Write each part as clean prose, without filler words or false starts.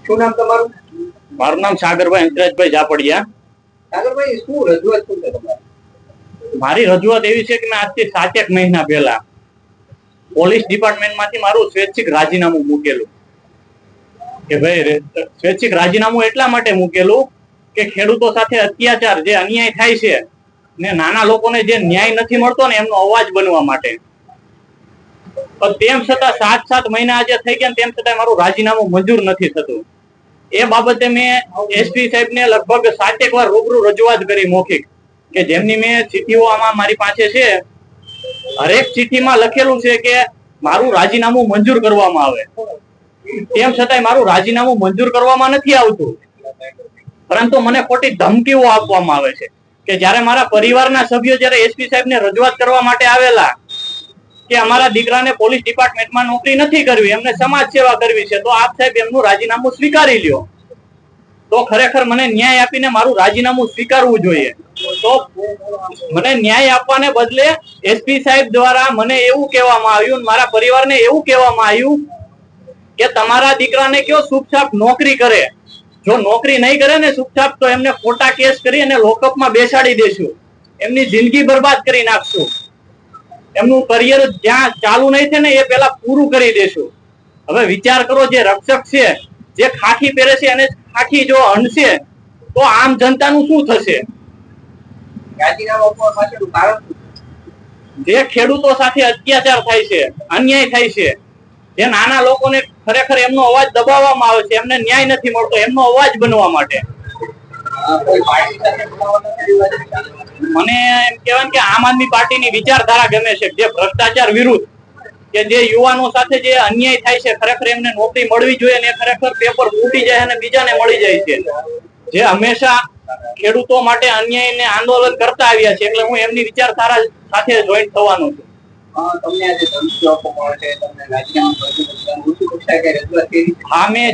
શું નામ તમારું? મારું નામ સાગરભાઈ અંતરાજભાઈ જાપડિયા. સાગરભાઈ, શું રજૂઆત શું છે તમારી? મારી રજૂઆત એવી છે કે મેં આજથી 7 મહિના પહેલા પોલીસ ડિપાર્ટમેન્ટમાંથી મારું સ્વૈચ્છિક રાજીનામું મૂકેલું. કે ભાઈ સ્વૈચ્છિક રાજીનામું એટલા માટે મૂકેલું કે ખેડૂતો સાથે અત્યાચાર જે અન્યાય થાય છે ને નાના લોકોને જે ન્યાય નથી મળતો ને એમનો અવાજ બનવા માટે. પણ તેમ છતાં 7 મહિના આજે થઈ ગયા તેમ છતાં મારું રાજીનામું મંજૂર નથી થતું. એ બાબતે મેં એસપી સાહેબને લગભગ 7 વાર રૂબરૂ રજૂઆત કરી મૌખિક, કે જેમની મેં ચિઠ્ઠીઓ આમાં મારી પાસે છે. હરેક ચિઠ્ઠીમાં લખેલું છે કે મારું રાજીનામું મંજૂર કરવામાં આવે. તેમ છતાંય મારું રાજીનામું મંજૂર કરવામાં નથી આવતું, પરંતુ મને ખોટી ધમકીઓ આપવામાં આવે છે. કે જ્યારે મારા પરિવારના સભ્યો જ્યારે એસપી સાહેબને રજૂઆત કરવા માટે આવેલા કે અમારા દીકરાને પોલીસ ડિપાર્ટમેન્ટમાં નોકરી નથી કરવી, એમને સમાજ સેવા કરવી છે, તો આપ સાહેબ એમનું રાજીનામું સ્વીકારી લ્યો. તો ખરેખર મને ન્યાય આપીને મારું રાજીનામું સ્વીકારવું જોઈએ. તો મને ન્યાય આપવાને બદલે એસપી સાહેબ દ્વારા મને એવું કહેવામાં આવ્યું, મારા પરિવારને એવું કહેવામાં આવ્યું કે તમારા દીકરાને કયો ચૂપચાપ નોકરી કરે. જો નોકરી નહીં કરે ને ચૂપચાપ, તો એમને ખોટા કેસ કરી અને લોકઅપમાં બેસાડી દેશું, એમની જિંદગી બરબાદ કરી નાખશું, એમનું કરિયર જ્યાં ચાલુ નહીં થાય ને એ પેલા પૂરું કરી દેશું. હવે વિચાર કરો, જે રક્ષક છે, જે ખાખી પહેરે છે અને ખાખી જો હણશે તો આમ જનતાનું શું થશે? જે ખેડૂતો સાથે અત્યાચાર થાય છે, અન્યાય થાય છે, જે નાના લોકોને ખરેખર એમનો અવાજ દબાવવામાં આવે છે, એમને ન્યાય નથી મળતો, એમનો અવાજ બનવા માટે મને એમ કહેવાય કે આમ આદમી પાર્ટીની વિચારધારા ગમે છે, જે ભ્રષ્ટાચાર વિરુદ્ધ, કે જે યુવાનો સાથે જે અન્યાય થાય છે, ખરેખર એમને નોકરી મળવી જોઈએ અને ખરેખર પેપર ફૂટી જાય અને બીજાને મળી જાય છે. જે હંમેશા ખેડૂતો માટે અન્યાયને આંદોલન કરતા આવ્યા છે, એટલે હું એમની વિચારધારા સાથે જોઈન્ટ થવાનો છું. હા, મેં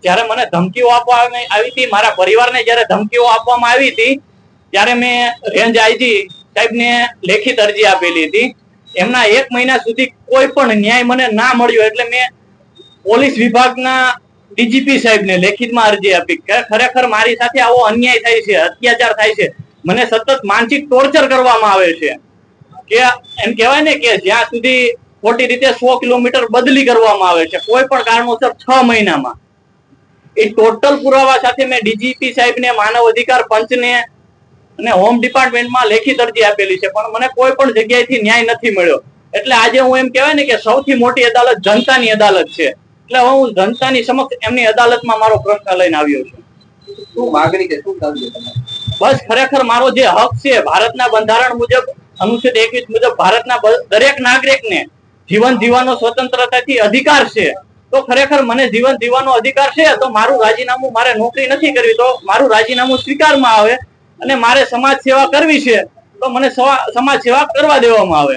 જ્યારે મને ધમકીઓ આપવામાં આવી હતી, મારા પરિવારને જ્યારે ધમકીઓ આપવામાં આવી હતી, ત્યારે મેં રેન્જ આઈજી સાહેબને લેખિત અરજી આપેલી હતી. એમના 1 મહિના સુધી કોઈ પણ ન્યાય મને ના મળ્યો, એટલે મેં પોલીસ વિભાગના ડીજીપી સાહેબને લેખિતમાં અરજી આપી કે ખરેખર મારી સાથે આવો અન્યાય થાય છે, અત્યાચાર થાય છે, મને સતત માનસિક ટોર્ચર કરવામાં આવે છે. કે એમ કહેવાય ને કે જ્યાં સુધી ખોટી રીતે 100 કિલોમીટર બદલી કરવામાં આવે છે કોઈ પણ કારણોસર 6 મહિનામાં. એ ટોટલ પુરાવા સાથે મેં ડીજીપી સાહેબને, માનવ અધિકાર પંચને અને હોમ ડિપાર્ટમેન્ટમાં લેખિત અરજી આપેલી છે, પણ મને કોઈ પણ જગ્યાએથી ન્યાય નથી મળ્યો. એટલે આજે હું એમ કહેવાય ને કે સૌથી મોટી અદાલત જનતાની અદાલત છે, એટલે હવે હું જનતાની સમક્ષ એમની અદાલતમાં મારો પ્રશ્ન લઈને આવ્યો છું. શું માગણી છે, શું કરવું તમારે? બસ ખરેખર મારો જે હક છે, ભારતના બંધારણ મુજબ અનુચ્છેદ 21 મુજબ ભારતના દરેક નાગરિકને જીવન જીવવાનો સ્વતંત્રતાથી અધિકાર છે. તો ખરેખર મને જીવન જીવવાનો અધિકાર છે, તો મારું રાજીનામું, મારે નોકરી નથી કરવી તો મારું રાજીનામું સ્વીકારવામાં આવે, અને મારે સમાજ સેવા કરવી છે તો મને સમાજ સેવા કરવા દેવામાં આવે.